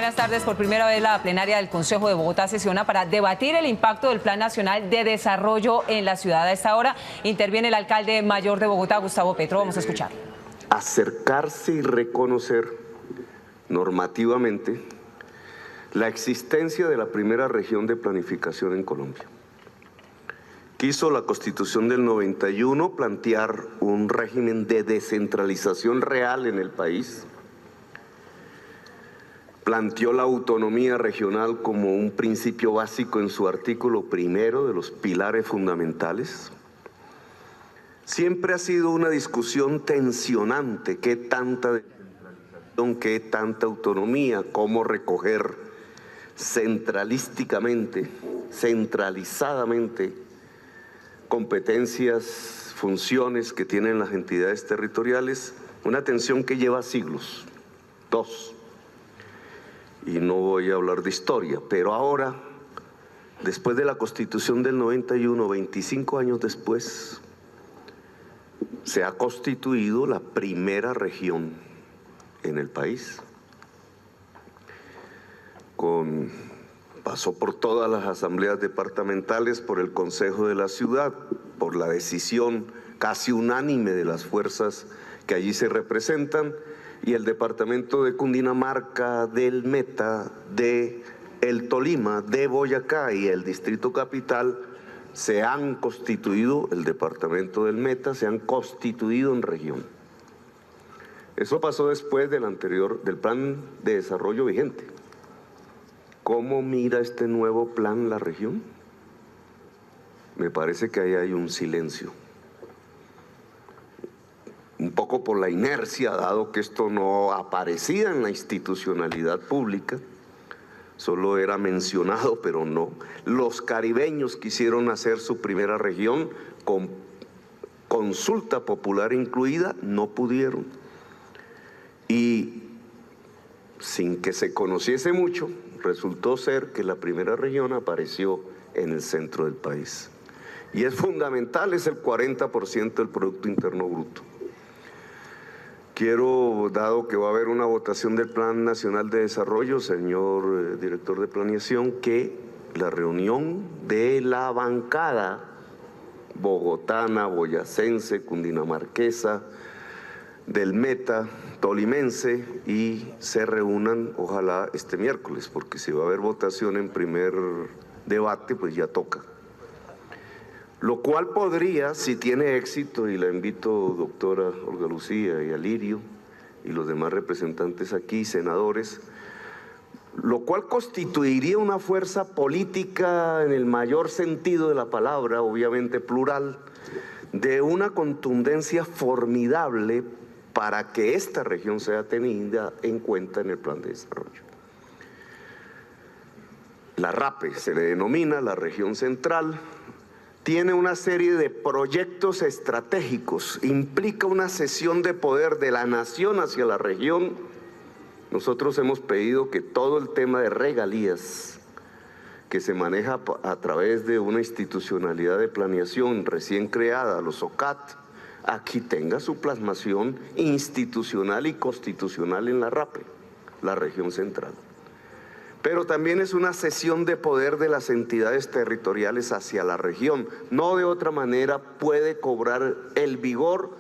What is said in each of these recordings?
buenas tardes. Por primera vez la plenaria del Consejo de Bogotá sesiona para debatir el impacto del Plan Nacional de Desarrollo en la ciudad. A esta hora interviene el alcalde mayor de Bogotá, Gustavo Petro. Vamos a escuchar. Acercarse y reconocer normativamente la existencia de la primera región de planificación en Colombia. Quiso la Constitución del 91 plantear un régimen de descentralización real en el país. Planteó la autonomía regional como un principio básico en su artículo primero de los pilares fundamentales. Siempre ha sido una discusión tensionante, qué tanta descentralización, qué tanta autonomía, cómo recoger centralizadamente competencias, funciones que tienen las entidades territoriales, una tensión que lleva siglos, y no voy a hablar de historia, pero ahora, después de la Constitución del 91, 25 años después, se ha constituido la primera región en el país. Pasó por todas las asambleas departamentales, por el Consejo de la Ciudad, por la decisión casi unánime de las fuerzas que allí se representan, y el departamento de Cundinamarca, del Meta, de el Tolima, de Boyacá y el Distrito Capital se han constituido, el departamento del Meta, se han constituido en región. Eso pasó después del plan de desarrollo vigente. ¿Cómo mira este nuevo plan la región? Me parece que ahí hay un silencio. Un poco por la inercia, dado que esto no aparecía en la institucionalidad pública, solo era mencionado, pero no. Los caribeños quisieron hacer su primera región con consulta popular incluida, no pudieron. Y sin que se conociese mucho, resultó ser que la primera región apareció en el centro del país. Y es fundamental, es el 40% del Producto Interno Bruto. Quiero, dado que va a haber una votación del Plan Nacional de Desarrollo, señor director de planeación, que la reunión de la bancada bogotana, boyacense, cundinamarquesa, del Meta, tolimense, y se reúnan, ojalá este miércoles, porque si va a haber votación en primer debate, pues ya toca. Lo cual podría, si tiene éxito, y la invito, doctora Olga Lucía y a Lirio y los demás representantes aquí, senadores, lo cual constituiría una fuerza política en el mayor sentido de la palabra, obviamente plural, de una contundencia formidable para que esta región sea tenida en cuenta en el plan de desarrollo. La RAPE se le denomina la región central. Tiene una serie de proyectos estratégicos, implica una cesión de poder de la nación hacia la región. Nosotros hemos pedido que todo el tema de regalías, que se maneja a través de una institucionalidad de planeación recién creada, los OCAT, aquí tenga su plasmación institucional y constitucional en la RAPE, la región central. Pero también es una cesión de poder de las entidades territoriales hacia la región. No de otra manera puede cobrar el vigor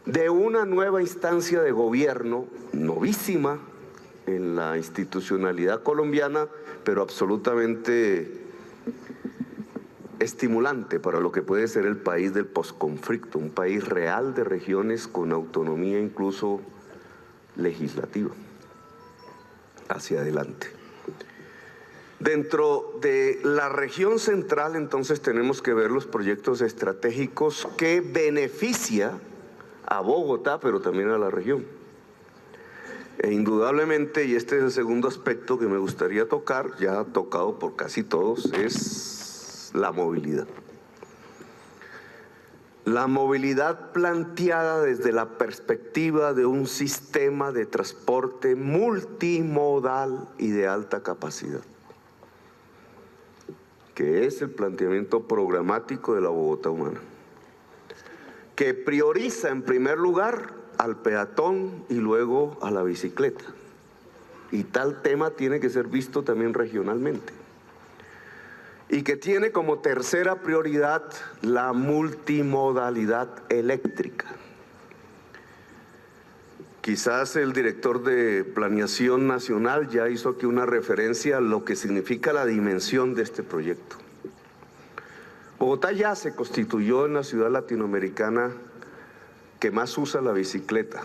de una nueva instancia de gobierno, novísima en la institucionalidad colombiana, pero absolutamente estimulante para lo que puede ser el país del posconflicto, un país real de regiones con autonomía incluso legislativa hacia adelante. Dentro de la región central, entonces, tenemos que ver los proyectos estratégicos que beneficia a Bogotá, pero también a la región. E indudablemente, y este es el segundo aspecto que me gustaría tocar, ya tocado por casi todos, es la movilidad. La movilidad planteada desde la perspectiva de un sistema de transporte multimodal y de alta capacidad, que es el planteamiento programático de la Bogotá humana, que prioriza en primer lugar al peatón y luego a la bicicleta. y tal tema tiene que ser visto también regionalmente. Y que tiene como tercera prioridad la multimodalidad eléctrica. Quizás el director de Planeación Nacional ya hizo aquí una referencia a lo que significa la dimensión de este proyecto. Bogotá ya se constituyó en la ciudad latinoamericana que más usa la bicicleta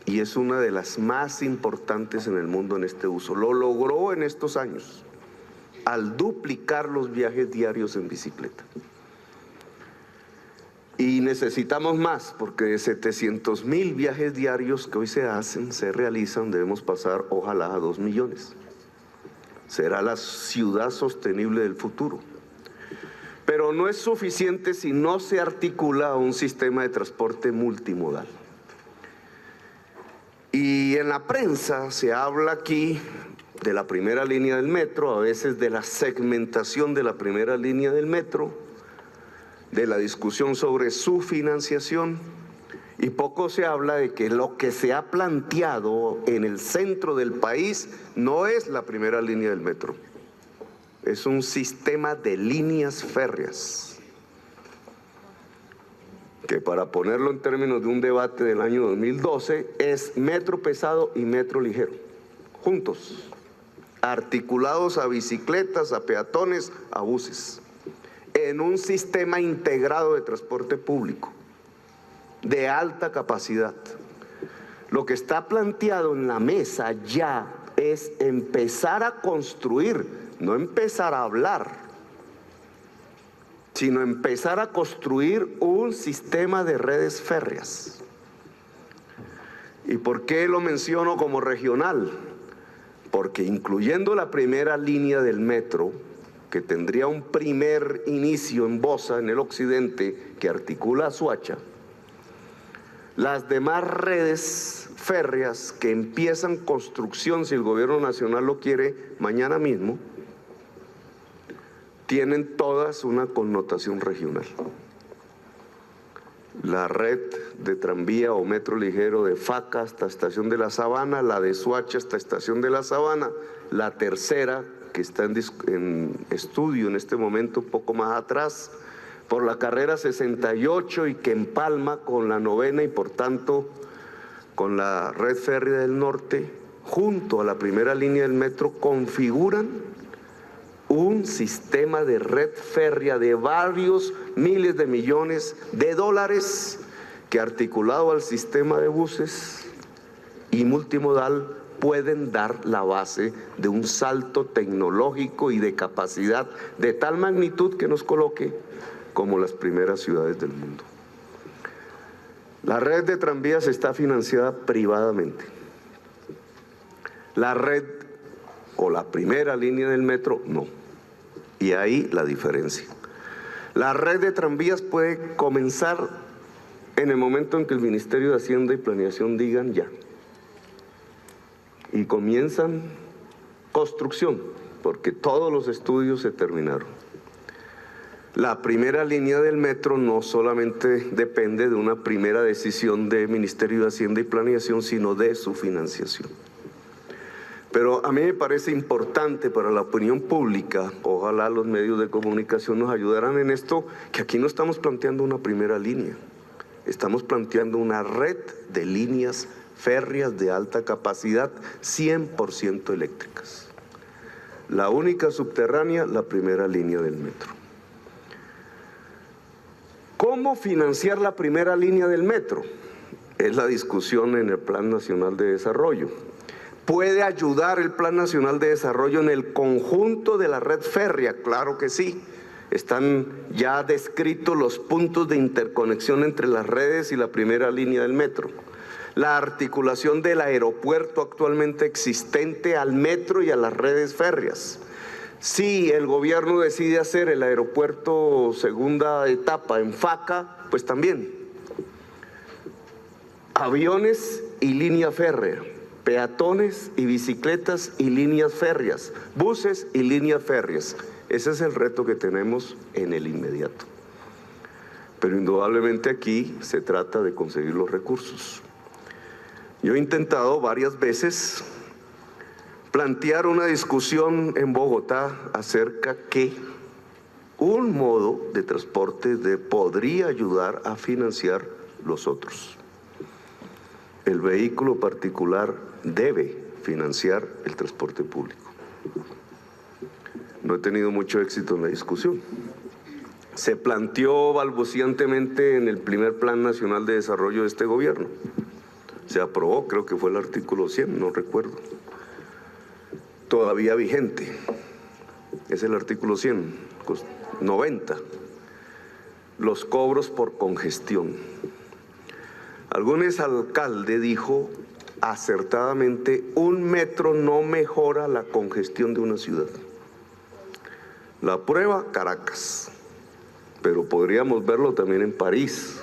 y es una de las más importantes en el mundo en este uso. Lo logró en estos años al duplicar los viajes diarios en bicicleta. Y necesitamos más, porque de 700.000 viajes diarios que hoy se realizan, debemos pasar ojalá a 2 millones. Será la ciudad sostenible del futuro. Pero no es suficiente si no se articula un sistema de transporte multimodal. Y en la prensa se habla aquí de la primera línea del metro, a veces de la segmentación de la primera línea del metro, de la discusión sobre su financiación, y poco se habla de que lo que se ha planteado en el centro del país no es la primera línea del metro, es un sistema de líneas férreas, que para ponerlo en términos de un debate del año 2012, es metro pesado y metro ligero, juntos, articulados a bicicletas, a peatones, a buses, en un sistema integrado de transporte público, de alta capacidad. Lo que está planteado en la mesa ya es empezar a construir, no empezar a hablar, sino empezar a construir un sistema de redes férreas. ¿Y por qué lo menciono como regional? Porque incluyendo la primera línea del metro, que tendría un primer inicio en Bosa, en el occidente, que articula a Soacha, las demás redes férreas que empiezan construcción, si el gobierno nacional lo quiere, mañana mismo, tienen todas una connotación regional. La red de tranvía o metro ligero de Faca hasta Estación de la Sabana, la de Soacha hasta Estación de la Sabana, la tercera, que está en estudio en este momento, un poco más atrás, por la carrera 68 y que empalma con la 9ª y por tanto con la red férrea del norte, junto a la primera línea del metro, configuran un sistema de red férrea de varios miles de millones de dólares que, articulado al sistema de buses y multimodal, pueden dar la base de un salto tecnológico y de capacidad de tal magnitud que nos coloque como las primeras ciudades del mundo. La red de tranvías está financiada privadamente. La red o la primera línea del metro, no. Y ahí la diferencia. La red de tranvías puede comenzar en el momento en que el Ministerio de Hacienda y Planeación digan ya. Y comienzan construcción, porque todos los estudios se terminaron. La primera línea del metro no solamente depende de una primera decisión del Ministerio de Hacienda y Planeación, sino de su financiación. Pero a mí me parece importante para la opinión pública, ojalá los medios de comunicación nos ayudaran en esto, que aquí no estamos planteando una primera línea, estamos planteando una red de líneas férreas de alta capacidad 100% eléctricas. La única subterránea, la primera línea del metro. ¿Cómo financiar la primera línea del metro? Es la discusión en el Plan Nacional de Desarrollo. ¿Puede ayudar el Plan Nacional de Desarrollo en el conjunto de la red férrea? Claro que sí. Están ya descritos los puntos de interconexión entre las redes y la primera línea del metro. La articulación del aeropuerto actualmente existente al metro y a las redes férreas. Si el gobierno decide hacer el aeropuerto segunda etapa en Faca, pues también. Aviones y línea férrea, peatones y bicicletas y líneas férreas, buses y líneas férreas. Ese es el reto que tenemos en el inmediato. Pero indudablemente aquí se trata de conseguir los recursos. Yo he intentado varias veces plantear una discusión en Bogotá acerca que un modo de transporte podría ayudar a financiar los otros. El vehículo particular debe financiar el transporte público. No he tenido mucho éxito en la discusión. Se planteó balbucientemente en el primer Plan Nacional de Desarrollo de este gobierno. Se aprobó, creo que fue el artículo 100, no recuerdo. Todavía vigente. Es el artículo 100, 90. Los cobros por congestión. Algún exalcalde dijo acertadamente, 1 metro no mejora la congestión de una ciudad. La prueba, Caracas, pero podríamos verlo también en París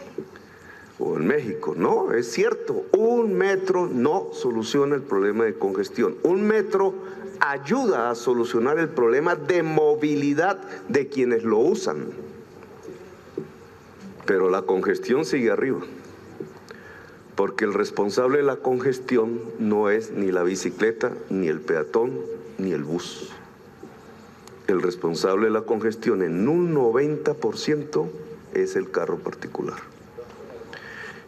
o en México. No, es cierto, 1 metro no soluciona el problema de congestión. 1 metro ayuda a solucionar el problema de movilidad de quienes lo usan. Pero la congestión sigue arriba, porque el responsable de la congestión no es ni la bicicleta, ni el peatón, ni el bus. El responsable de la congestión en un 90% es el carro particular.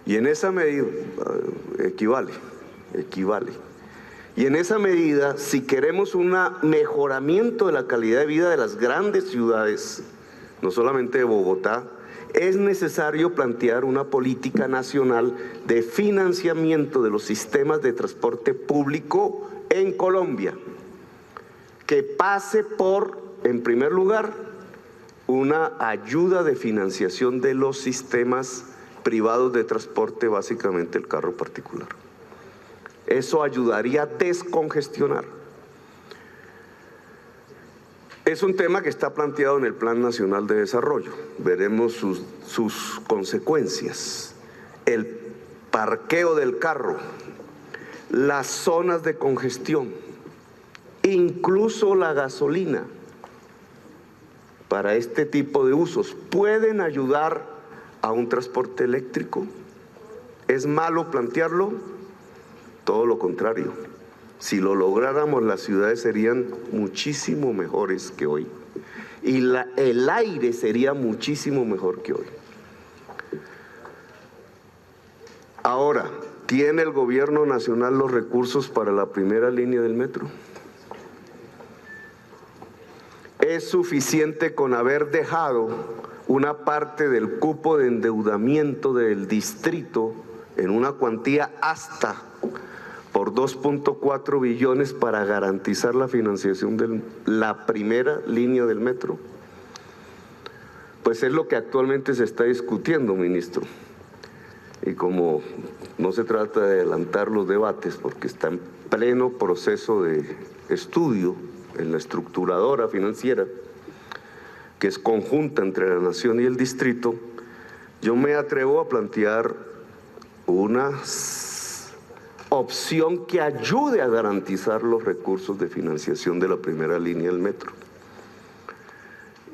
Y en esa medida, equivale. Y en esa medida, si queremos un mejoramiento de la calidad de vida de las grandes ciudades, no solamente de Bogotá, es necesario plantear una política nacional de financiamiento de los sistemas de transporte público en Colombia, que pase por, en primer lugar, una ayuda de financiación de los sistemas privados de transporte, básicamente el carro particular. Eso ayudaría a descongestionar. Es un tema que está planteado en el Plan Nacional de Desarrollo. Veremos sus consecuencias. El parqueo del carro, las zonas de congestión, incluso la gasolina para este tipo de usos, ¿pueden ayudar a un transporte eléctrico? ¿Es malo plantearlo? Todo lo contrario. Si lo lográramos, las ciudades serían muchísimo mejores que hoy. Y el aire sería muchísimo mejor que hoy. Ahora, ¿tiene el gobierno nacional los recursos para la primera línea del metro? ¿Es suficiente con haber dejado una parte del cupo de endeudamiento del distrito en una cuantía hasta por 2.4 billones para garantizar la financiación de la primera línea del metro? Pues es lo que actualmente se está discutiendo, ministro. Y como no se trata de adelantar los debates, porque está en pleno proceso de estudio en la estructuradora financiera, que es conjunta entre la nación y el distrito, yo me atrevo a plantear una opción que ayude a garantizar los recursos de financiación de la primera línea del metro.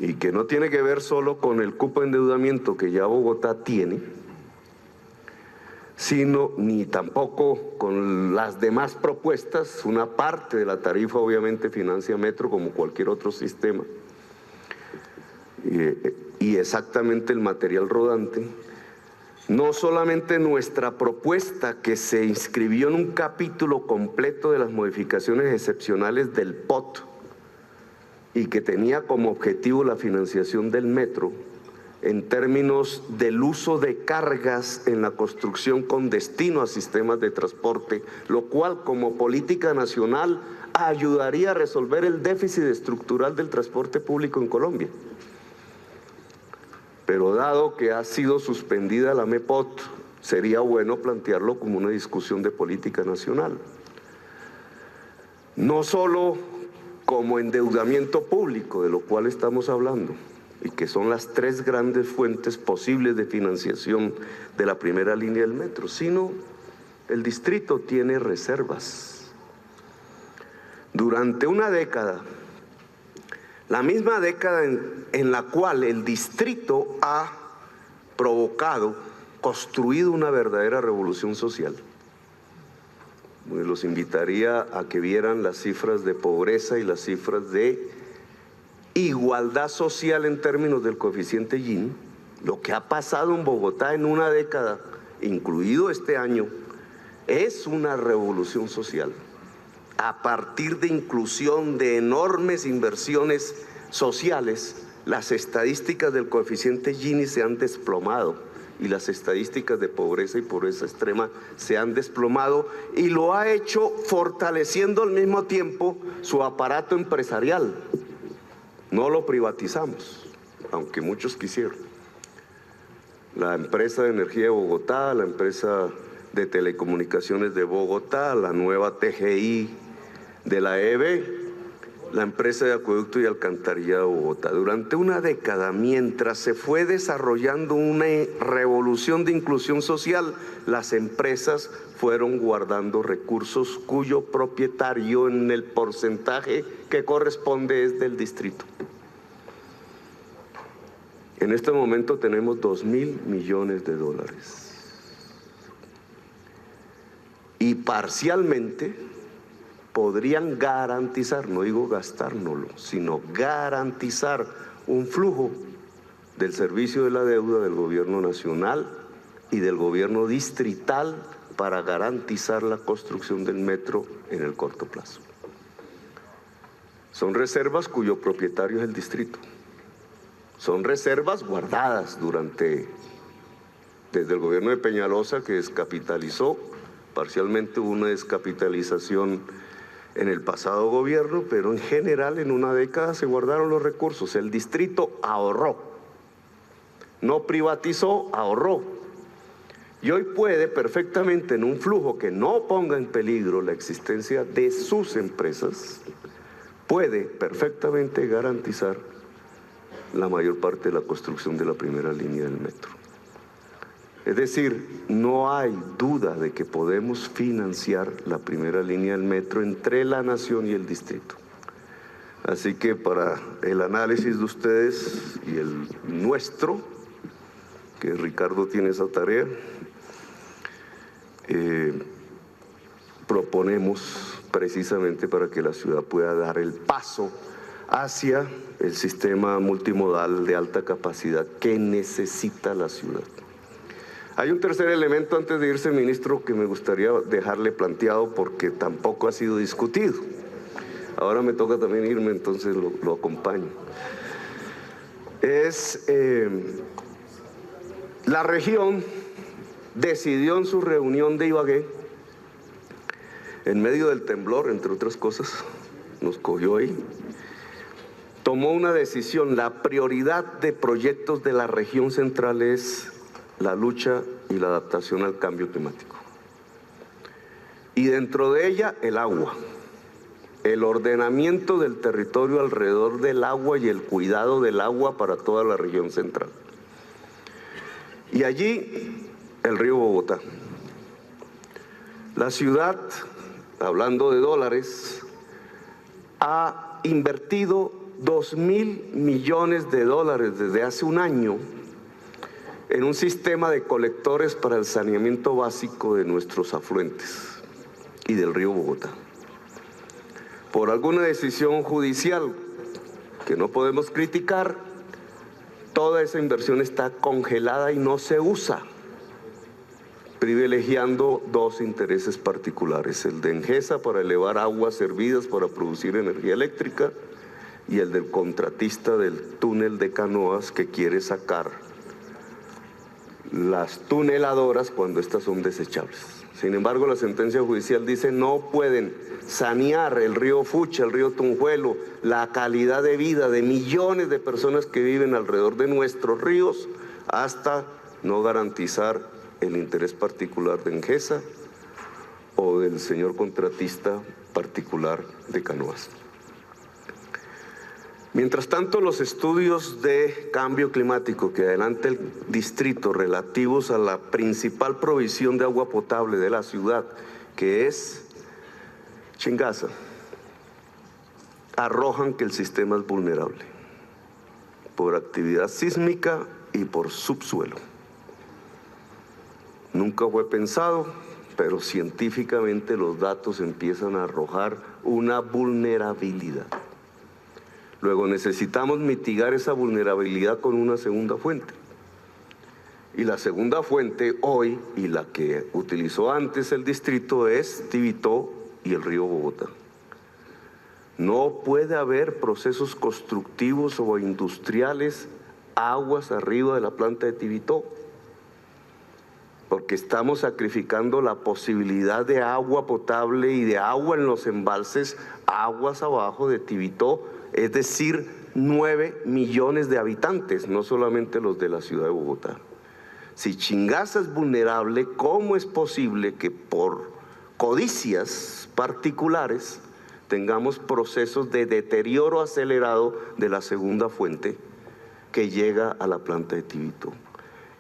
Y que no tiene que ver solo con el cupo de endeudamiento que ya Bogotá tiene, sino ni tampoco con las demás propuestas. Una parte de la tarifa obviamente financia Metro como cualquier otro sistema, y exactamente el material rodante. No solamente nuestra propuesta, que se inscribió en un capítulo completo de las modificaciones excepcionales del POT y que tenía como objetivo la financiación del metro en términos del uso de cargas en la construcción con destino a sistemas de transporte, lo cual como política nacional ayudaría a resolver el déficit estructural del transporte público en Colombia. Pero dado que ha sido suspendida la MEPOT, sería bueno plantearlo como una discusión de política nacional. No solo como endeudamiento público, de lo cual estamos hablando, y que son las 3 grandes fuentes posibles de financiación de la primera línea del metro, sino el distrito tiene reservas. Durante una década, la misma década en la cual el distrito ha construido una verdadera revolución social, los invitaría a que vieran las cifras de pobreza y las cifras de igualdad social en términos del coeficiente Gini. Lo que ha pasado en Bogotá en una década, incluido este año, es una revolución social. A partir de inclusión de enormes inversiones sociales, las estadísticas del coeficiente Gini se han desplomado y las estadísticas de pobreza y pobreza extrema se han desplomado, y lo ha hecho fortaleciendo al mismo tiempo su aparato empresarial. No lo privatizamos, aunque muchos quisieron. La empresa de energía de Bogotá, la empresa de telecomunicaciones de Bogotá, la nueva TGI de la EB, la empresa de acueducto y alcantarillado de Bogotá. Durante una década, mientras se fue desarrollando una revolución de inclusión social, las empresas fueron guardando recursos cuyo propietario en el porcentaje que corresponde es del distrito. En este momento tenemos 2.000 millones de dólares. Y parcialmente podrían garantizar, no digo gastárnoslo, sino garantizar un flujo del servicio de la deuda del gobierno nacional y del gobierno distrital para garantizar la construcción del metro en el corto plazo. Son reservas cuyo propietario es el distrito. Son reservas guardadas desde el gobierno de Peñalosa, que descapitalizó, parcialmente hubo una descapitalización en el pasado gobierno, pero en general en una década se guardaron los recursos. El distrito ahorró, no privatizó, ahorró. Y hoy puede perfectamente, en un flujo que no ponga en peligro la existencia de sus empresas, puede perfectamente garantizar la mayor parte de la construcción de la primera línea del metro. Es decir, no hay duda de que podemos financiar la primera línea del metro entre la nación y el distrito. Así que para el análisis de ustedes y el nuestro, que Ricardo tiene esa tarea, proponemos precisamente para que la ciudad pueda dar el paso hacia el sistema multimodal de alta capacidad que necesita la ciudad. Hay un tercer elemento antes de irse, ministro, que me gustaría dejarle planteado porque tampoco ha sido discutido. Ahora me toca también irme, entonces lo acompaño. La región decidió en su reunión de Ibagué, en medio del temblor, entre otras cosas, nos cogió ahí, tomó una decisión. La prioridad de proyectos de la región central es la lucha y la adaptación al cambio climático. Y dentro de ella, el agua, el ordenamiento del territorio alrededor del agua y el cuidado del agua para toda la región central. Y allí, el río Bogotá. La ciudad, hablando de dólares, ha invertido 2.000 millones de dólares desde hace un año en un sistema de colectores para el saneamiento básico de nuestros afluentes y del río Bogotá. Por alguna decisión judicial que no podemos criticar, toda esa inversión está congelada y no se usa, privilegiando dos intereses particulares: el de Engesa para elevar aguas servidas para producir energía eléctrica y el del contratista del túnel de Canoas, que quiere sacar las tuneladoras cuando estas son desechables. Sin embargo, la sentencia judicial dice no pueden sanear el río Fucha, el río Tunjuelo, la calidad de vida de millones de personas que viven alrededor de nuestros ríos, hasta no garantizar el interés particular de Engesa o del señor contratista particular de Canoas. Mientras tanto, los estudios de cambio climático que adelanta el distrito relativos a la principal provisión de agua potable de la ciudad, que es Chingaza, arrojan que el sistema es vulnerable por actividad sísmica y por subsuelo. Nunca fue pensado pero científicamente los datos empiezan a arrojar una vulnerabilidad. Luego necesitamos mitigar esa vulnerabilidad con una segunda fuente. Y la segunda fuente hoy, y la que utilizó antes el distrito, es Tibitó y el río Bogotá. No puede haber procesos constructivos o industriales aguas arriba de la planta de Tibitó, porque estamos sacrificando la posibilidad de agua potable y de agua en los embalses, aguas abajo de Tibitó, es decir, 9 millones de habitantes, no solamente los de la ciudad de Bogotá. Si Chingaza es vulnerable, ¿cómo es posible que por codicias particulares tengamos procesos de deterioro acelerado de la segunda fuente que llega a la planta de Tibitó?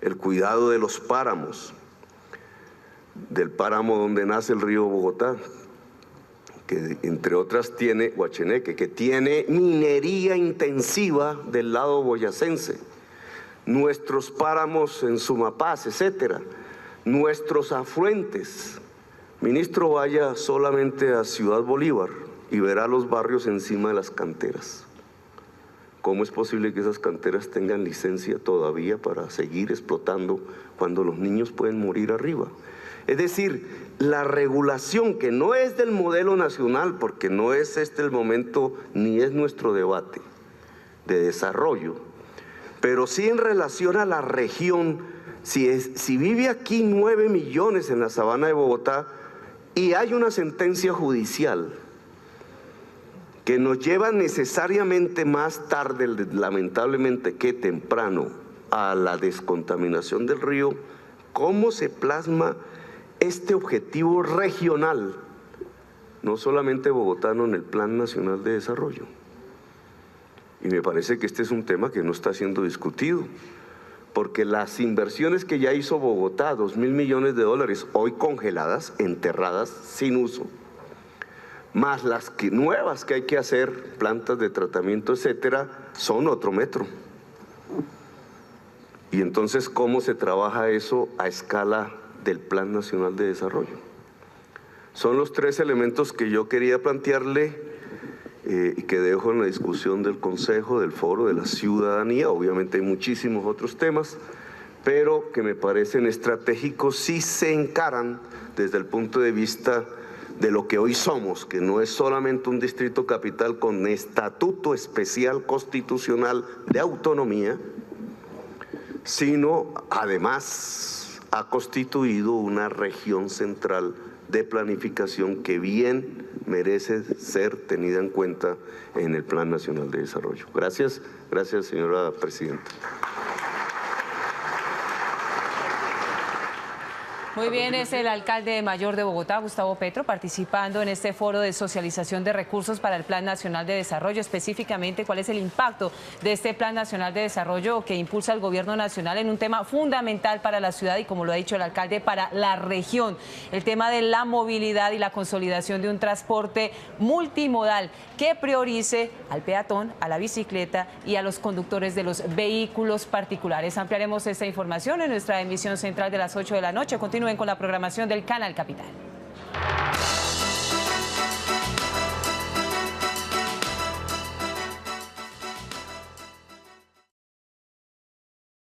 El cuidado de los páramos, del páramo donde nace el río Bogotá, que entre otras tiene Guacheneque, que tiene minería intensiva del lado boyacense, nuestros páramos en Sumapaz, etcétera, nuestros afluentes. Ministro, vaya solamente a Ciudad Bolívar y verá los barrios encima de las canteras. ¿Cómo es posible que esas canteras tengan licencia todavía para seguir explotando cuando los niños pueden morir arriba? Es decir, la regulación, que no es del modelo nacional, porque no es este el momento ni es nuestro debate de desarrollo, pero sí en relación a la región. Si vive aquí 9 millones en la sabana de Bogotá y hay una sentencia judicial que nos lleva necesariamente más tarde, lamentablemente, que temprano, a la descontaminación del río, ¿cómo se plasma este objetivo regional, no solamente bogotano, en el Plan Nacional de Desarrollo? Y me parece que este es un tema que no está siendo discutido, porque las inversiones que ya hizo Bogotá, 2.000 millones de dólares, hoy congeladas, enterradas, sin uso, más las nuevas que hay que hacer, plantas de tratamiento, etcétera, son otro metro. Y entonces, ¿cómo se trabaja eso a escala del Plan Nacional de Desarrollo? Son los 3 elementos que yo quería plantearle y que dejo en la discusión del Consejo, del Foro, de la ciudadanía. Obviamente hay muchísimos otros temas, pero que me parecen estratégicos si se encaran desde el punto de vista de lo que hoy somos, que no es solamente un distrito capital con estatuto especial constitucional de autonomía, sino además ha constituido una región central de planificación que bien merece ser tenida en cuenta en el Plan Nacional de Desarrollo. Gracias, señora presidenta. Muy bien, es el alcalde mayor de Bogotá, Gustavo Petro, participando en este foro de socialización de recursos para el Plan Nacional de Desarrollo. Específicamente, ¿cuál es el impacto de este Plan Nacional de Desarrollo que impulsa el gobierno nacional en un tema fundamental para la ciudad y, como lo ha dicho el alcalde, para la región? El tema de la movilidad y la consolidación de un transporte multimodal que priorice al peatón, a la bicicleta y a los conductores de los vehículos particulares. Ampliaremos esta información en nuestra emisión central de las 8 de la noche. Continúen con la programación del Canal Capital.